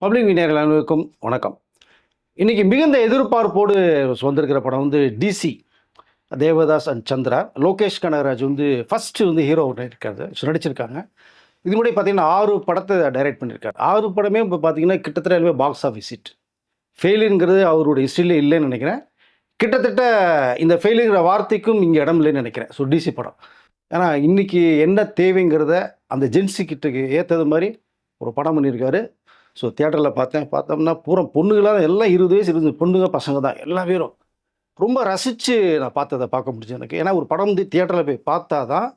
Public நேயர்கள் அனைவருக்கும் வணக்கம். இன்னைக்கு மிகுந்த எதிர்பார்ப்போடு வந்திருக்கிற படம் வந்து டிசி. தேவதாஸ் அண்ட் சந்திரா. லோகேஷ் கனகராஜ் வந்து ஃபர்ஸ்ட்டு வந்து ஹீரோ நடிச்சிருக்காங்க. இது முன்னாடி பார்த்தீங்கன்னா 6 படத்தை டைரக்ட் பண்ணியிருக்காரு. 6 படமே இப்போ பார்த்தீங்கன்னா கிட்டத்தட்ட எல்லாமே பாக்ஸ் ஆஃபீஸ் ஹிட். ஃபெயிலியர்ங்கிறது அவருடைய ஹிஸ்ட்ரியிலே இல்லைன்னு நினைக்கிறேன். கிட்டத்தட்ட இந்த ஃபெயிலியர்ங்கிற வார்த்தைக்கும் இங்கே இடம் இல்லைன்னு நினைக்கிறேன். ஸோ டிசி படம். ஏன்னா இன்னைக்கு என்ன தேவைங்கிறத அந்த ஜென்சி கிட்டுக்கு ஏற்றது மாதிரி ஒரு படம் பண்ணியிருக்காரு. ஸோ தியேட்டரில் பார்த்தோம்னா பூரா பொண்ணுங்களாம் எல்லாம் 20 வயசு 20 பொண்ணுங்க பசங்க தான் எல்லா பேரும். ரொம்ப ரசித்து நான் பார்க்க முடிஞ்சது எனக்கு. ஏன்னா ஒரு படம் வந்து தியேட்டரில் போய் பார்த்தா தான்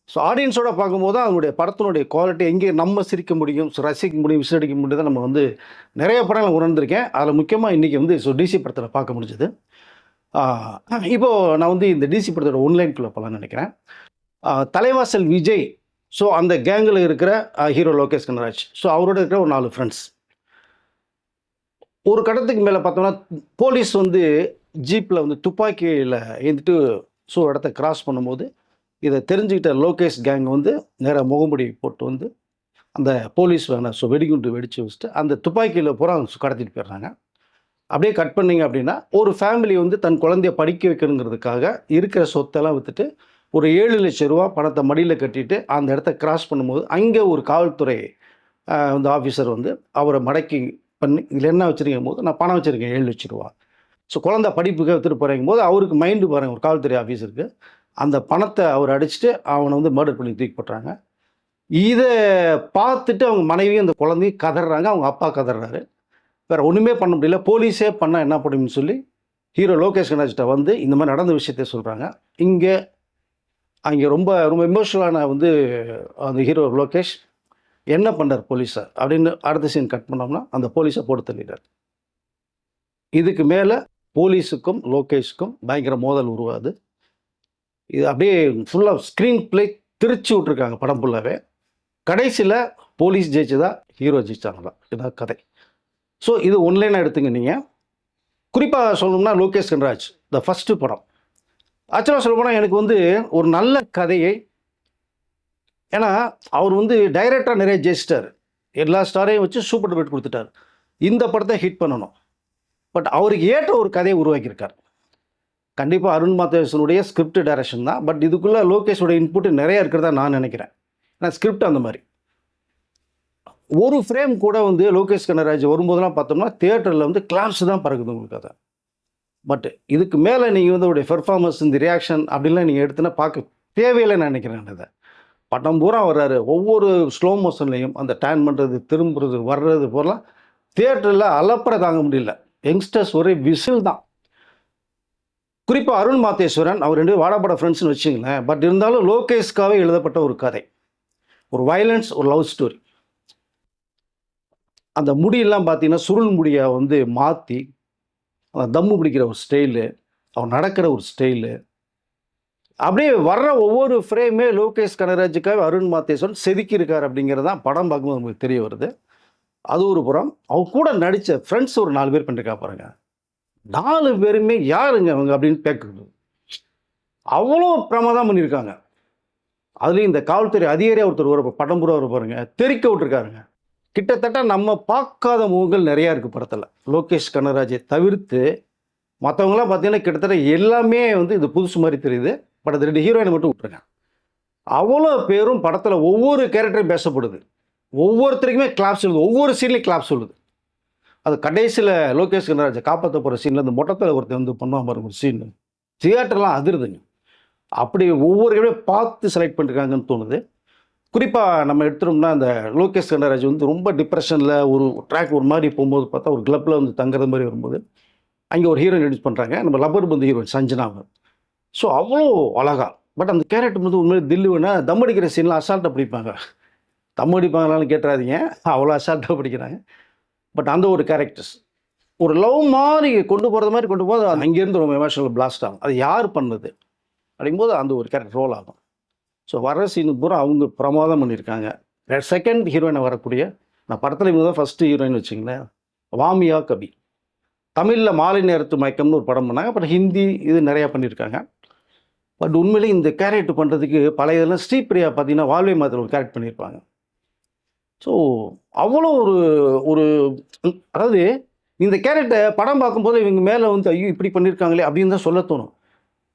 ஸோ ஆடியன்ஸோட பார்க்கும்போது தான் அதனுடைய படத்தினுடைய குவாலிட்டி எங்கே நம்ம சிரிக்க முடியும், ரசிக்க முடியும், விசிலடிக்க முடியும் தான் நம்ம வந்து நிறைய படங்கள் உணர்ந்திருக்கேன். அதில் முக்கியமாக இன்றைக்கி வந்து ஸோ டிசி படத்தில் பார்க்க முடிஞ்சது. இப்போது நான் வந்து இந்த டிசி படத்தோட ஒன்லைன்குள்ளே போகலான்னு நினைக்கிறேன். தலைவாசல் விஜய், ஸோ அந்த கேங்கில் இருக்கிற ஹீரோ லோகேஷ் கனகராஜ், ஸோ அவரோட இருக்கிற ஒரு 4 ஃப்ரெண்ட்ஸ். ஒரு கட்டத்துக்கு மேலே பார்த்தோம்னா போலீஸ் வந்து ஜீப்பில் வந்து துப்பாக்கியில் ஏந்திட்டு ஸோ இடத்த கிராஸ் பண்ணும்போது இதை தெரிஞ்சுக்கிட்ட லோகேஷ் கேங் வந்து நேராக முகமுடி போட்டு வந்து அந்த போலீஸ் வேனை ஸோ வெடிகுண்டு வெடித்து வச்சுட்டு அந்த துப்பாக்கியில் பூரா கடத்திட்டு போயிடுறாங்க. அப்படியே கட் பண்ணிங்க அப்படின்னா ஒரு ஃபேமிலி வந்து தன் குழந்தைய படிக்க வைக்கணுங்கிறதுக்காக இருக்கிற சொத்தெல்லாம் விற்றுட்டு ஒரு 7 லட்சம் ரூபா பணத்தை மடியில் கட்டிட்டு அந்த இடத்த கிராஸ் பண்ணும்போது அங்கே ஒரு காவல்துறை வந்து ஆஃபீஸர் வந்து அவரை மடக்கி பண்ணி இதில் என்ன வச்சுருக்கும் போது நான் பணம் வச்சுருக்கேன் 7 லட்சம் ரூபா, ஸோ குழந்தை படிப்புக்கு எடுத்துகிட்டு போகிறங்கும் போது அவருக்கு மைண்டு பாருங்கள், ஒரு காவல்துறை ஆஃபீஸருக்கு அந்த பணத்தை அவர் அடிச்சுட்டு அவனை வந்து மர்டர் பண்ணி தூக்கி போட்டுறாங்க. இதை பார்த்துட்டு அவங்க மனைவியும் அந்த குழந்தையும் கதறாங்க, அவங்க அப்பா கதறாரு. வேறு ஒன்றுமே பண்ண முடியல, போலீஸே பண்ணால் என்ன பண்ணுன்னு சொல்லி ஹீரோ லோகேஷ் கனகராஜ்கிட்ட வந்து இந்த மாதிரி நடந்த விஷயத்த சொல்கிறாங்க. அங்கே ரொம்ப ரொம்ப எமோஷனலான வந்து அந்த ஹீரோ லோகேஷ் என்ன பண்ணுறார் போலீஸை அப்படின்னு அடுத்த சீன் கட் பண்ணோம்னா அந்த போலீஸை போட்டு தள்ளிடுறார். இதுக்கு மேலே போலீஸுக்கும் லோகேஷுக்கும் பயங்கர மோதல் உருவாது. இது அப்படியே ஃபுல்லாக ஸ்க்ரீன் பிளே திருச்சி விட்ருக்காங்க படம் ஃபுல்லாகவே. கடைசியில் போலீஸ் ஜெயிச்சதா ஹீரோ ஜெயிச்சாங்களா, இதான் கதை. ஸோ இது ஒன்லைனாக எடுத்துங்க. நீங்கள் குறிப்பாக சொல்லணும்னா லோகேஷ் கனகராஜ் த ஃபஸ்ட்டு படம் ஆக்சுவலாக சொல்ல போனால் எனக்கு வந்து ஒரு நல்ல கதையை, ஏன்னா அவர் வந்து டைரக்டராக நிறைய ஜெயிச்சிட்டார், எல்லா ஸ்டாரையும் வச்சு சூப்பர் டூப்பர் கொடுத்துட்டார். இந்த படத்தை ஹிட் பண்ணணும், பட் அவருக்கு ஏற்ற ஒரு கதையை உருவாக்கியிருக்கார். கண்டிப்பாக அருண் மாத்தேசனுடைய ஸ்கிரிப்ட் டைரக்ஷன் தான், பட் இதுக்குள்ளே லோகேஷோட இன்புட்டு நிறையா இருக்கிறதா நான் நினைக்கிறேன். ஏன்னா ஸ்கிரிப்ட் அந்த மாதிரி ஒரு ஃப்ரேம் கூட வந்து லோகேஷ் கனகராஜ் வரும்போதெல்லாம் பார்த்தோம்னா தியேட்டரில் வந்து கிளாப்ஸ் தான் பறக்குது உங்களுக்கு அதை. பட் இதுக்கு மேலே நீங்கள் வந்து அவருடைய பெர்ஃபார்மன்ஸ், இந்த ரியாக்ஷன் அப்படின்லாம் நீங்கள் எடுத்துனா பார்க்க தேவையில்லைன்னு நினைக்கிறேன். அதை படம் பூரா வர்றாரு, ஒவ்வொரு ஸ்லோ மோஷன்லையும் அந்த டேன் பண்ணுறது, திரும்புறது, வர்றது போலாம் தியேட்டரில் அலப்பறை தாங்க முடியல. யங்ஸ்டர்ஸ் ஒரே விசில் தான். குறிப்பாக அருண் மாத்தேஸ்வரன் அவர் 2 வாடாப்பட ஃப்ரெண்ட்ஸ்னு வச்சுங்களேன். பட் இருந்தாலும் லோகேஷ்காவே எழுதப்பட்ட ஒரு கதை, ஒரு வயலன்ஸ், ஒரு லவ் ஸ்டோரி. அந்த முடியெல்லாம் பார்த்தீங்கன்னா சுருள் முடியை வந்து மாற்றி அந்த தம்மு பிடிக்கிற ஒரு ஸ்டைலு, அவன் நடக்கிற ஒரு ஸ்டைலு, அப்படியே வர்ற ஒவ்வொரு ஃப்ரேமே லோகேஷ் கனகராஜுக்காக அருண் மாத்தேஸ்வரன் செதுக்கியிருக்கார் அப்படிங்கிறது தான் படம் பார்க்கும்போது நமக்கு தெரிய வருது. அது ஒரு புறம். அவங்க கூட நடித்த ஃப்ரெண்ட்ஸ் ஒரு 4 பேர் பண்ணிருக்கா பாருங்க. 4 பேருமே யாருங்க அவங்க அப்படின்னு கேட்குது. அவ்வளோ பிரமாதம் பண்ணியிருக்காங்க. அதுலேயும் இந்த காவல்துறை அதிகாரியாக ஒருத்தர் ஒரு படம் பூரா வர பாருங்க, தெறிக்க விட்டுருக்காருங்க. கிட்டத்தட்ட நம்ம பார்க்காத முகங்கள் நிறையா இருக்குது படத்தில். லோகேஷ் கனகராஜை தவிர்த்து மற்றவங்களாம் பார்த்தீங்கன்னா கிட்டத்தட்ட எல்லாமே வந்து இது புதுசு மாதிரி தெரியுது. பட் அது 2 ஹீரோயினை மட்டும் விட்டுருங்க. அவ்வளோ பேரும் படத்தில் ஒவ்வொரு கேரக்டரும் பேசப்படுது, ஒவ்வொருத்தருக்குமே கிளாப் சொல்லுது, ஒவ்வொரு சீன்லேயும் கிளாப் சொல்லுது. அது கடைசியில் லோகேஷ் கனகராஜை காப்பாற்ற போகிற சீனில் அந்த மொட்டத்தில் ஒருத்தர் வந்து பண்ணுவான் பாருங்க ஒரு சீன், தியேட்டர்லாம் அதிருதுங்க. அப்படி ஒவ்வொரு பார்த்து செலக்ட் பண்ணிருக்காங்கன்னு தோணுது. குறிப்பாக நம்ம எடுத்துட்டோம்னா அந்த லோகேஷ் கனகராஜ் வந்து ரொம்ப டிப்ரெஷனில் ஒரு ட்ராக் ஒரு மாதிரி போகும்போது பார்த்தா ஒரு கிளப்பில் வந்து தங்குறது மாதிரி வரும்போது அங்கே ஒரு ஹீரோயின் இன்ட்ரடியூஸ் பண்ணுறாங்க, நம்ம லப்பர் பந்து ஹீரோயின் சஞ்சனாவை. ஸோ அவ்வளோ அழகா. பட் அந்த கேரக்டர் வந்து உண்மையிலே தில்லுவேனா தம் அடிக்கிற சீன்லாம் அசால்ட்டாக பிடிப்பாங்க. தம் அடிப்பாங்களான்னு கேட்டுறாதீங்க, அவ்வளோ அசால்ட்டாக பிடிக்கிறாங்க. பட் அந்த ஒரு கேரக்டர்ஸ் ஒரு லவ் மாதிரி கொண்டு போகிறது மாதிரி கொண்டு போது அங்கேருந்து ரொம்ப எமோஷனல் பிளாஸ்ட் ஆகும். அது யார் பண்ணுது அப்படிங்கும்போது அந்த ஒரு கேரக்டர் ரோல் ஆகும். ஸோ வர சீனு பூரா அவங்க பிரமாதம் பண்ணியிருக்காங்க. செகண்ட் ஹீரோயினை வரக்கூடிய, நான் படத்தில் இவங்க தான் ஃபஸ்ட்டு ஹீரோயின் வச்சுங்களேன், வாமியா கபி. தமிழில் மாலை நேரத்து மயக்கம்னு ஒரு படம் பண்ணாங்க, அப்புறம் ஹிந்தி இது நிறையா பண்ணியிருக்காங்க. பட் உண்மையிலே இந்த கேரக்டர் பண்ணுறதுக்கு பழைய இதெல்லாம் ஸ்ரீபிரியா பார்த்தீங்கன்னா வாழ்வை மாதத்தில் ஒரு கேரக்டர் பண்ணியிருப்பாங்க. ஸோ அவ்வளோ ஒரு ஒரு அதாவது இந்த கேரக்டர் படம் பார்க்கும்போது இவங்க மேலே வந்து ஐயோ இப்படி பண்ணியிருக்காங்களே அப்படின்னு தான் சொல்ல தோணும்.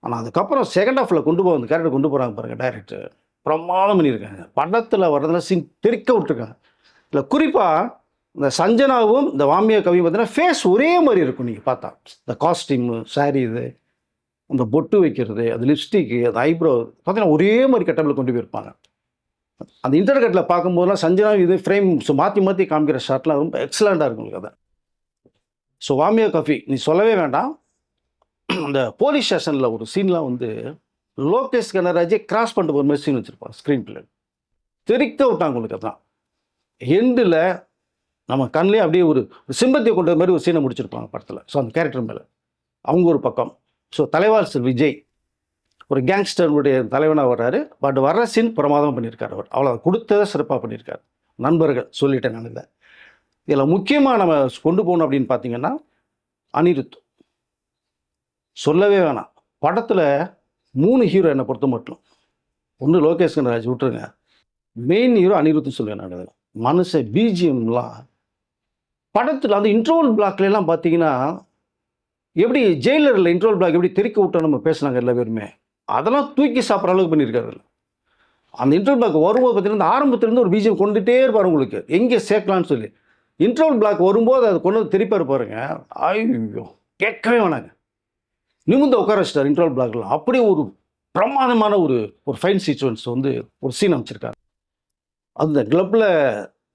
ஆனால் அதுக்கப்புறம் செகண்ட் ஹாஃபில் கொண்டு போக அந்த கேரக்டர் கொண்டு போகிறாங்க பாருங்கள் டைரக்டர், பிரமாதம் பண்ணியிருக்காங்க. படத்தில் வர்றதுல சீன் தெறிக்க விட்டுருக்காங்க. இல்லை குறிப்பாக இந்த சஞ்சனாவும் இந்த வாமியா கவியும் பார்த்தீங்கன்னா ஃபேஸ் ஒரே மாதிரி இருக்கும். நீங்கள் பார்த்தா இந்த காஸ்டியூமு சாரீ இது அந்த பொட்டு வைக்கிறது அது லிப்ஸ்டிக்கு அந்த ஐப்ரோ பார்த்தீங்கன்னா ஒரே மாதிரி கட்டப்பில் கொண்டு போயிருப்பாங்க. அந்த இன்டர்கட்டில் பார்க்கும்போதெல்லாம் சஞ்சனா இது ஃப்ரேம் மாற்றி மாற்றி காமிக்கிற ஷாட்லாம் ரொம்ப எக்ஸலண்ட்டாக இருக்கும் உங்களுக்கு அதை. ஸோ வாமியா கஃபி நீ சொல்லவே வேண்டாம். அந்த போலீஸ் ஸ்டேஷனில் ஒரு சீன்லாம் வந்து லோகேஷ் கனராஜே கிராஸ் பண்ணிட்டு போகிற மாதிரி சீன் வச்சுருப்பாங்க ஸ்க்ரீன் பிள்ளை. தெறிக்க விட்டாங்க உங்களுக்கு. அதான் எண்டில் நம்ம கண்ணிலே அப்படியே ஒரு சிம்பத்தியை கொண்ட மாதிரி ஒரு சீனை முடிச்சிருப்பாங்க படத்தில். ஸோ அந்த கேரக்டர் மேலே அவங்க ஒரு பக்கம். ஸோ தலைவாஸ் விஜய் ஒரு கேங்ஸ்டருடைய தலைவனாக வர்றாரு. பட் வர்ற சீன் பிரமாதம் பண்ணியிருக்காரு. அவர் அவ்வளோ கொடுத்ததை சிறப்பாக பண்ணியிருக்காரு. நண்பர்கள் சொல்லிட்டேன் நான் இதை. இதில் முக்கியமாக நம்ம கொண்டு போகணும் அப்படின்னு பார்த்தீங்கன்னா அனிருத் சொல்லவே வேணாம். படத்தில் 3 ஹீரோ என்னை பொறுத்த மட்டும். ஒன்று லோகேஷ் கனராஜ் விட்டுருங்க, மெயின் ஹீரோ அனிருத்னு சொல்லுவேன் நான். மனுஷன் பிஜிஎம்லாம் படத்தில் அந்த இன்ட்ரோல் பிளாக்லாம் பார்த்தீங்கன்னா எப்படி ஜெயிலரில் இன்ட்ரோல் பிளாக் எப்படி தெறிக்க விட்டோம் நம்ம பேசுனாங்க எல்லா பேருமே, அதெல்லாம் தூக்கி சாப்பிட்ற அளவுக்கு பண்ணியிருக்காரு. அந்த இன்ட்ரோல் பிளாக் வரும்போது பார்த்தீங்கன்னா ஆரம்பத்துலேருந்து ஒரு பிஜிஎம் கொண்டுகிட்டே இருப்பார் உங்களுக்கு எங்கே சேர்க்கலான்னு சொல்லி. இன்ட்ரோல் பிளாக் வரும்போது அது கொண்டு வந்து திருப்பி பாருங்க, ஐயோ கேட்கவே வேணாங்க. நிமிர்ந்து உட்கார வச்சிட்டார் இன்ட்ரோல் பிளாக்லாம். அப்படி ஒரு பிரமாதமான ஒரு ஃபைன் சீக்வன்ஸ் வந்து ஒரு சீன் அமைச்சிருக்காரு. அந்த கிளப்பில்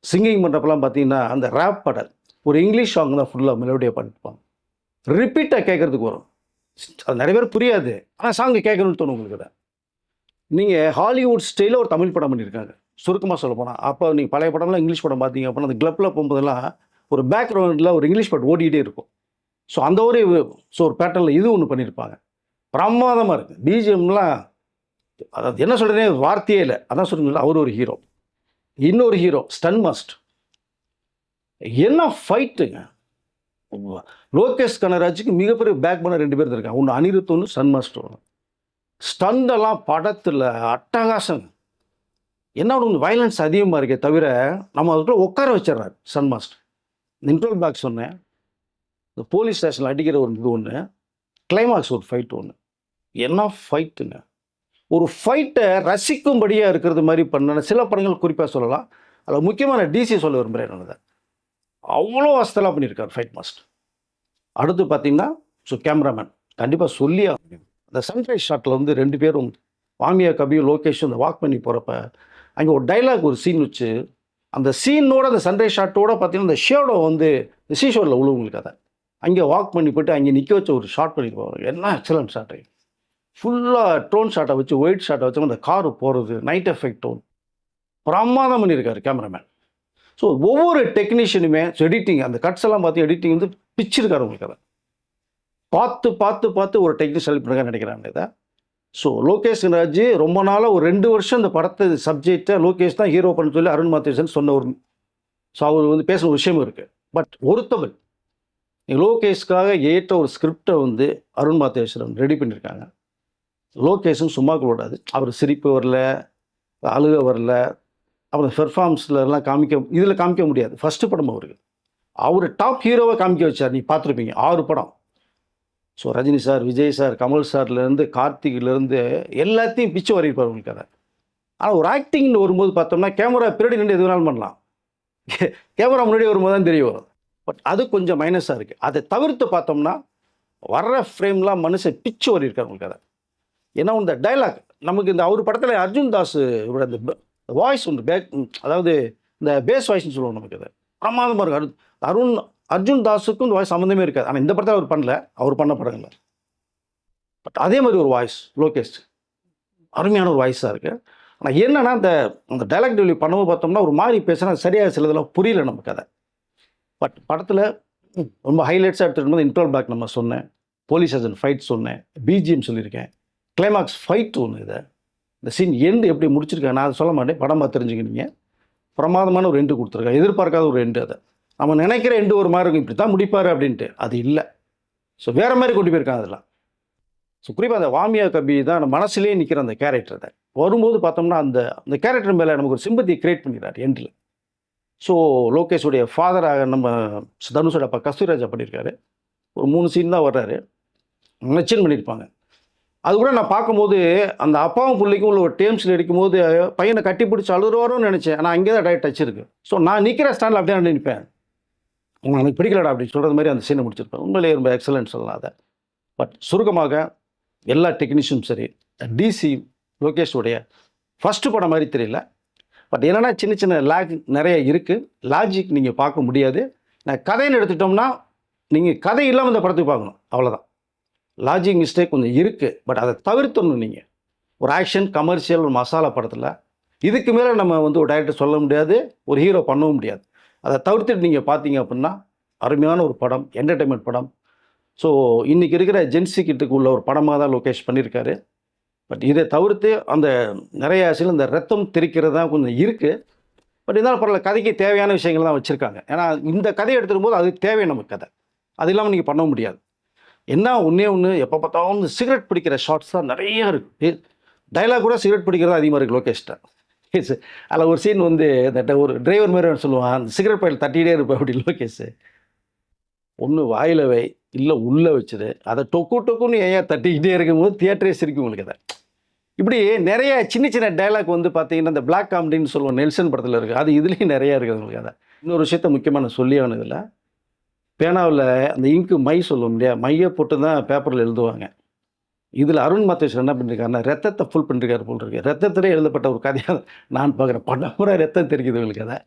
சிங்கிங் பண்ணுறப்பெல்லாம் பார்த்தீங்கன்னா அந்த ரேப் பாடல் ஒரு இங்கிலீஷ் சாங் தான் ஃபுல்லாக மெலோடியாக பண்ணிருப்பாங்க. ரிப்பீட்டாக கேட்குறதுக்கு வரும். அது நிறைய பேர் புரியாது, ஆனால் சாங்கு கேட்கணும்னு தோணும் உங்களுக்கு. நீங்கள் ஹாலிவுட் ஸ்டைலில் ஒரு தமிழ் படம் பண்ணியிருக்காங்க சுருக்கமாக சொல்ல போனால். அப்போ நீங்கள் பழைய படம்லாம் இங்கிலீஷ் படம் பார்த்தீங்க அப்படின்னா அந்த கிளப்பில் போகும்போதெல்லாம் ஒரு பேக்ரவுண்டில் ஒரு இங்கிலீஷ் பாட்டு ஓடிக்கிட்டே இருக்கும். ஸோ அந்த ஒரு பேட்டர்னில் இது ஒன்று பண்ணியிருப்பாங்க. பிரமாதமாக இருக்குது பிஜிஎம்லாம். அதாவது என்ன சொல்கிறேனே வார்த்தையே இல்லை. அதான் சொல்லுங்களா, அவர் ஒரு ஹீரோ. இன்னொரு ஹீரோ ஸ்டன் மாஸ்டர். என்ன ஃபைட்டுங்க. லோகேஷ் கனராஜுக்கு மிகப்பெரிய பேக் பண்ண 2 பேர் இருக்காங்க. ஒன்று அனிருத், ஒன்று ஸ்டன் மாஸ்டர். ஒன்று ஸ்டண்டெல்லாம் படத்தில் அட்டகாசம். என்ன ஒன்று வயலன்ஸ் அதிகமாக இருக்கே தவிர நம்ம அதுக்குள்ளே உட்கார வச்சிடறாரு ஸ்டன் மாஸ்டர். இன்ட்ரோல் பேக் சொன்னேன், இந்த போலீஸ் ஸ்டேஷனில் அடிக்கிற ஒரு இது ஒன்று, கிளைமாக்ஸ் ஒரு ஃபைட் ஒன்று. என்ன ஃபைட்டுங்க. ஒரு ஃபைட்டை ரசிக்கும்படியாக இருக்கிறது மாதிரி பண்ண சில படங்கள் குறிப்பாக சொல்லலாம். அதில் முக்கியமான டிசி சொல்ல விரும்புகிறேன் நான். அவ்வளோ வசதெல்லாம் பண்ணியிருக்கார் ஃபைட் மாஸ்டர். அடுத்து பார்த்தீங்கன்னா கேமராமேன் கண்டிப்பாக சொல்லி அந்த சன்ரைஸ் ஷாட்டில் வந்து 2 பேரும் வாமியா கபியும் லோகேஷும் அந்த வாக் பண்ணி போகிறப்ப அங்கே ஒரு டைலாக் ஒரு சீன் வச்சு அந்த சீனோட அந்த சன்ரைஸ் ஷாட்டோட பார்த்தீங்கன்னா அந்த ஷேடோ வந்து சீஷோரில் உழுவுங்களுக்கு அதை அங்கே வாக் பண்ணி போய்ட்டு அங்கே நிற்க வச்ச ஒரு ஷாட் பண்ணியிருப்பாங்க. என்ன எக்ஸலண்ட் ஷாட்டு. ஃபுல்லாக ட்ரோன் ஷாட்டை வச்சு ஒயிட் ஷாட்டை வச்சு அந்த காரு போகிறது நைட் எஃபெக்ட் டோன் பிரமாதம் பண்ணியிருக்காரு கேமராமேன். ஸோ ஒவ்வொரு டெக்னீஷியனுமே எடிட்டிங் அந்த கட்ஸ் எல்லாம் பார்த்து எடிட்டிங் வந்து பிச்சிருக்காரு உங்களுக்கு. அதை பார்த்து பார்த்து பார்த்து ஒரு டெக்னீஷியன் ஹெல்ப் பண்ணுங்க நினைக்கிறாங்க இதை. ஸோ லோகேஷ் கனராஜ் ரொம்ப நாளாக ஒரு 2 வருஷம் இந்த படத்தை சப்ஜெக்டை லோகேஷ் தான் ஹீரோ பண்ண சொல்லி அருண் மாத்தேசன் சொன்ன ஒரு ஸோ அவர் வந்து பேசுகிற ஒரு விஷயமும் இருக்குது. பட் ஒருத்தவள் லோகேஷ்காக ஏற்ற ஒரு ஸ்கிரிப்டை வந்து அருண் மாத்தேஸ்வரன் ரெடி பண்ணியிருக்காங்க. லோகேஷும் சும்மா கூடாது. அவர் சிரிப்பு வரல, அழுக வரல, அப்புறம் பெர்ஃபார்மன்ஸ்லாம் இதில் காமிக்க முடியாது. ஃபஸ்ட்டு படம் அவருக்கு அவர் டாப் ஹீரோவை காமிக்க வச்சார். நீ பார்த்துருப்பீங்க 6 படம். So Rajini sir, Vijay sir, Kamal சார்லேருந்து கார்த்திக்லேருந்து எல்லாத்தையும் பிச்சு வரையிருப்பார் உங்களுக்கு அதை. ஆனால் ஒரு ஆக்டிங்னு வரும்போது பார்த்தோம்னா கேமரா பின்னாடி நின்று எது வேணாலும் பண்ணலாம். கேமரா முன்னாடி வரும்போது தான் தெரிய வரும். பட் அது கொஞ்சம் மைனஸாக இருக்குது. அதை தவிர்த்து பார்த்தோம்னா வர்ற ஃப்ரேம்லாம் மனுஷன் பிச்சு வரையிருக்கார் உங்களுக்கு அதை. ஏன்னா இந்த டைலாக் நமக்கு இந்த அவர் படத்தில் அர்ஜுன் தாஸ் அந்த வாய்ஸ் உண்டு அதாவது இந்த பேஸ் வாய்ஸ்னு சொல்லுவோம் நமக்கு. அது பிரமாதமாக இருக்கும். அர்ஜுன் தாஸுக்கும் இந்த வாய்ஸ் சம்மந்தமே இருக்காது. ஆனால் இந்த படத்தில் அவர் பண்ணல, அவர் பண்ண படங்கள். பட் அதே மாதிரி ஒரு வாய்ஸ் லோகேஷ் அருமையான ஒரு வாய்ஸாக இருக்குது. ஆனால் என்னென்னா அந்த டைலாக் டெலிவரி பண்ணும்போது பார்த்தோம்னா ஒரு மாதிரி பேசுனா சரியாக சிலதெல்லாம் புரியல நமக்கு அதை. பட் படத்தில் ரொம்ப ஹைலைட்ஸாக எடுத்துகிட்டு போது இன்ட்ரோல் பேக் நம்ம சொன்னேன், போலீஸ் ஏஜென்ட் ஃபைட் சொன்னேன், பிஜிஎம் சொல்லியிருக்கேன், கிளைமாக்ஸ் ஃபைட் ஒன்று. இதை இந்த சீன் எண்டு எப்படி முடிச்சிருக்கேன் நான் அதை சொல்ல மாட்டேன், படம் பார்த்து தெரிஞ்சுக்கினீங்க. பிரமாதமான ஒரு எண்டு கொடுத்துருக்கேன், எதிர்பார்க்காத ஒரு எண்டு. அதை நம்ம நினைக்கிற எண்டு ஒரு மாதிரி இருக்கும், இப்படி தான் முடிப்பார் அப்படின்ட்டு, அது இல்லை. ஸோ வேறு மாதிரி கொண்டு போயிருக்காங்க அதெல்லாம். ஸோ குறிப்பாக அந்த வாமியா கபி தான் நம்ம மனசுலேயே நிற்கிற அந்த கேரக்டர். அதை வரும்போது பார்த்தோம்னா அந்த கேரக்டர் மேலே நமக்கு ஒரு சிம்பத்தியை கிரியேட் பண்ணிடுறாரு எண்டில். ஸோ லோகேஷுடைய ஃபாதராக நம்ம தனுஷோட அப்பா கஸ்தூரிராஜா பண்ணியிருக்காரு. ஒரு 3 சீன் தான் வர்றாரு. மென்ஷன் பண்ணியிருப்பாங்க. அது கூட நான் பார்க்கும்போது அந்த அப்பாவும் பிள்ளைக்கும் உள்ள ஒரு டேர்ம்ஸில் இருக்கும்போது பையனை கட்டி பிடிச்சி அழுதுவாரோன்னு நினச்சேன். ஆனால் அங்கே தான் டைரக்ட் டச் இருக்குது. ஸோ நான் நிற்கிற ஸ்டாண்டில் அப்படியே நான் நிற்பேன். உங்களுக்கு எனக்கு பிடிக்கலடா அப்படின்னு சொல்கிறது மாதிரி அந்த சீனை முடிச்சிருப்பேன். உண்மையிலேயே ரொம்ப எக்ஸலன்ட் சொல்லலாம் அதை. பட் சுருக்கமாக எல்லா டெக்னீஷியனும் சரி, டிசி லோகேஷோடைய ஃபஸ்ட்டு படம் மாதிரி தெரியல. பட் என்னென்னா சின்ன சின்ன லேக் நிறைய இருக்குது. லாஜிக் நீங்கள் பார்க்க முடியாது. நான் கதைன்னு எடுத்துட்டோம்னா நீங்கள் கதை இல்லாமல் இந்த படத்துக்கு பார்க்கணும், அவ்வளோதான். லாஜிக் மிஸ்டேக் கொஞ்சம் இருக்குது. பட் அதை தவிர்த்தணும். நீங்கள் ஒரு ஆக்ஷன் கமர்ஷியல் ஒரு மசாலா படத்தில் இதுக்கு மேலே நம்ம வந்து ஒரு டைரக்டர் சொல்ல முடியாது, ஒரு ஹீரோ பண்ணவும் முடியாது. அதை தவிர்த்துட்டு நீங்கள் பார்த்தீங்க அப்படின்னா அருமையான ஒரு படம், என்டர்டெயின்மெண்ட் படம். ஸோ இன்றைக்கி இருக்கிற ஜென்சி கிட்டுக்கு உள்ள ஒரு படமாக தான் லோகேஷ் பண்ணியிருக்காரு. பட் இதை தவிர்த்து அந்த நிறைய ஆசையில் இந்த ரத்தம் தெரிக்கிறது தான் கொஞ்சம் இருக்குது. பட் இருந்தாலும் பரவாயில்ல, கதைக்கு தேவையான விஷயங்கள் தான் வச்சுருக்காங்க. ஏன்னா இந்த கதையை எடுத்துடும் போது அது தேவை நமக்கு கதை. அது இல்லாமல் நீங்கள் பண்ண முடியாது. என்ன ஒன்றே ஒன்று, எப்போ பார்த்தாலும் சிகரெட் பிடிக்கிற ஷார்ட்ஸ் தான் நிறையா இருக்குது. டைலாக் கூட சிகரெட் பிடிக்கிறது அதிகமாக இருக்குது லோகேஷ்ட. அதில் ஒரு சீன் வந்து இந்த ஒரு டிரைவர் மாதிரி சொல்லுவான், அந்த சிகரெட் பாயில் தட்டிகிட்டே இருப்பேன் அப்படி லோகேஷ். ஒன்று வாயில் வை, இல்லை உள்ளே வச்சுது, அதை டொக்கு டொக்குன்னு ஏன் தட்டிக்கிட்டே இருக்கும்போது தியேட்டரே சிரிக்கும் உங்களுக்கு. அதை இப்படி நிறைய சின்ன சின்ன டைலாக் வந்து பார்த்தீங்கன்னா இந்த பிளாக் காமெடின்னு சொல்லுவோம், நெல்சன் படத்தில் இருக்குது. அது இதுலேயும் நிறையா இருக்குது உங்களுக்கு. அதை இன்னொரு விஷயத்த முக்கியமாக நான் சொல்லி ஆனதில்லை, பேனாவில் அந்த இங்கு மை சொல்லுவோம் இல்லையா, மையை போட்டு தான் பேப்பரில் எழுதுவாங்க. இதில் அருண் மாத்தேஸ்வரன் என்ன பண்ணியிருக்காருன்னா ரத்தத்தை ஃபுல் பண்ணிருக்காரு போல் இருக்கு. ரத்தத்திலே எழுதப்பட்ட ஒரு கதையாக நான் பார்க்குறேன். படம் கூட ரத்தம் தெரிக்குது உங்களுக்கு கதை.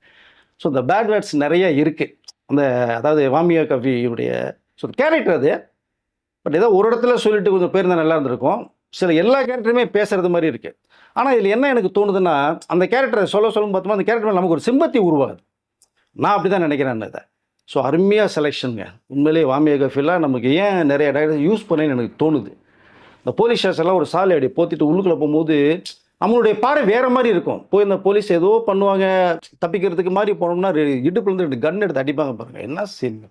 ஸோ இந்த பேட் வேர்ட்ஸ் நிறைய இருக்குது. அந்த அதாவது வாமியா கவியுடைய ஸோ கேரக்டர் அது. பட் ஏதோ ஒரு இடத்துல சொல்லிட்டு கொஞ்சம் பேர் தான் நல்லா இருந்திருக்கும். சில எல்லா கேரக்டருமே பேசுகிறது மாதிரி இருக்குது. ஆனால் இதில் என்ன எனக்கு தோணுதுன்னா, அந்த கேரக்டரை சொல்லும் பார்த்தோம்னா அந்த கேரக்டர் நமக்கு ஒரு சிம்பத்தி உருவாகுது. நான் அப்படி தான் நினைக்கிறேன் இதை. ஸோ அருமையாக செலெக்ஷனுங்க. உண்மையிலேயே வாமியா கஃபிலாம் நமக்கு ஏன் நிறைய டைரக்டர் யூஸ் பண்ணேன்னு எனக்கு தோணுது. இந்த போலீஸ் ஸ்டேஷன்லாம் ஒரு சாலை அடி போத்திட்டு உள்ளுக்குள்ளே போகும்போது நம்மளுடைய பார்வை வேறு மாதிரி இருக்கும். போய் இந்த போலீஸ் ஏதோ பண்ணுவாங்க, தப்பிக்கிறதுக்கு மாதிரி போனோம்னா இடுப்புலேருந்து 2 கன் எடுத்து அடிப்பாங்க பாருங்கள். என்ன சீன்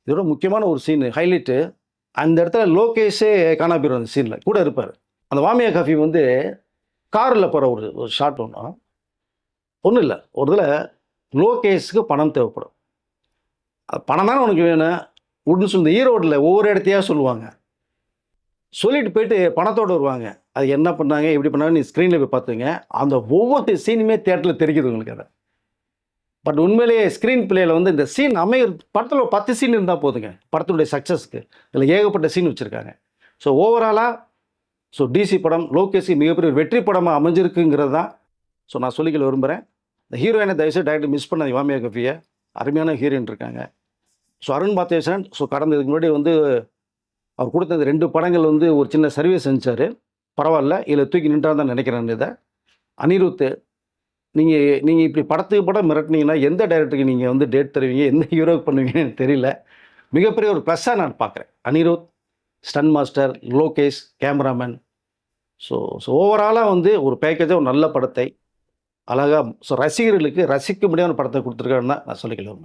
இதோட முக்கியமான ஒரு சீனு ஹைலைட்டு. அந்த இடத்துல லோகேஷே காணா போயிடும். அந்த சீனில் கூட இருப்பார். அந்த வாமியா கஃபி வந்து காரில் போகிற ஒரு ஷாட் ஒன்றும் இல்லை. ஒரு இதில் லோகேஷுக்கு பணம் தேவைப்படும். பணம் தானே உனக்கு வேணும் அப்படின்னு சொல்லி ஈரோட்டில் ஒவ்வொரு இடத்தையா சொல்லுவாங்க. சொல்லிட்டு போயிட்டு பணத்தோடு வருவாங்க. அது என்ன பண்ணாங்க எப்படி பண்ணாங்க நீ ஸ்க்ரீனில் போய் பார்த்துங்க. அந்த ஒவ்வொரு சீனுமே தேட்டரில் தெரிக்குது உங்களுக்கு அதை. பட் உண்மையிலேயே ஸ்க்ரீன் பிளேயில் வந்து இந்த சீன் படத்தில் ஒரு 10 சீன் இருந்தால் போதுங்க படத்துடைய சக்ஸஸ்க்கு. இதில் ஏகப்பட்ட சீன் வச்சுருக்காங்க. ஸோ ஓவராலாக ஸோ டிசி படம் லோகேஷுக்கு மிகப்பெரிய ஒரு வெற்றி படமாக அமைஞ்சிருக்குங்கிறது தான் ஸோ நான் சொல்லிக்கல விரும்புகிறேன். இந்த ஹீரோயினை தயவுசெய்து டைரக்டர் மிஸ் பண்ண வாமியா கஃபியை. அருமையான ஹீரோயின் இருக்காங்க. ஸோ அருண் மாத்தேஸ்வரன் ஸோ கடந்த இதுக்கு முன்னாடி வந்து அவர் கொடுத்த 2 படங்கள் வந்து ஒரு சின்ன சர்வீஸ் செஞ்சார். பரவாயில்ல, இதில் தூக்கி நின்றால் தான் நினைக்கிறேன். இதை அனிருத் நீங்கள் இப்படி படத்துக்கு படம் மிரட்டினீங்கன்னா எந்த டைரக்டருக்கு நீங்கள் வந்து டேட் தருவீங்க, எந்த ஹீரோவுக்கு பண்ணுவீங்கன்னு எனக்கு தெரியல. மிகப்பெரிய ஒரு ப்ளஸ்ஸாக நான் பார்க்குறேன். Anirudh, stunt master, Lokesh, cameraman. So ஓவராலாக வந்து ஒரு பேக்கேஜாக ஒரு நல்ல படத்தை அழகாக ஸோ ரசிகர்களுக்கு ரசிக்க முடியாத படத்தை கொடுத்துருக்காருன்னு தான் நான் சொல்லிக்கலாம்.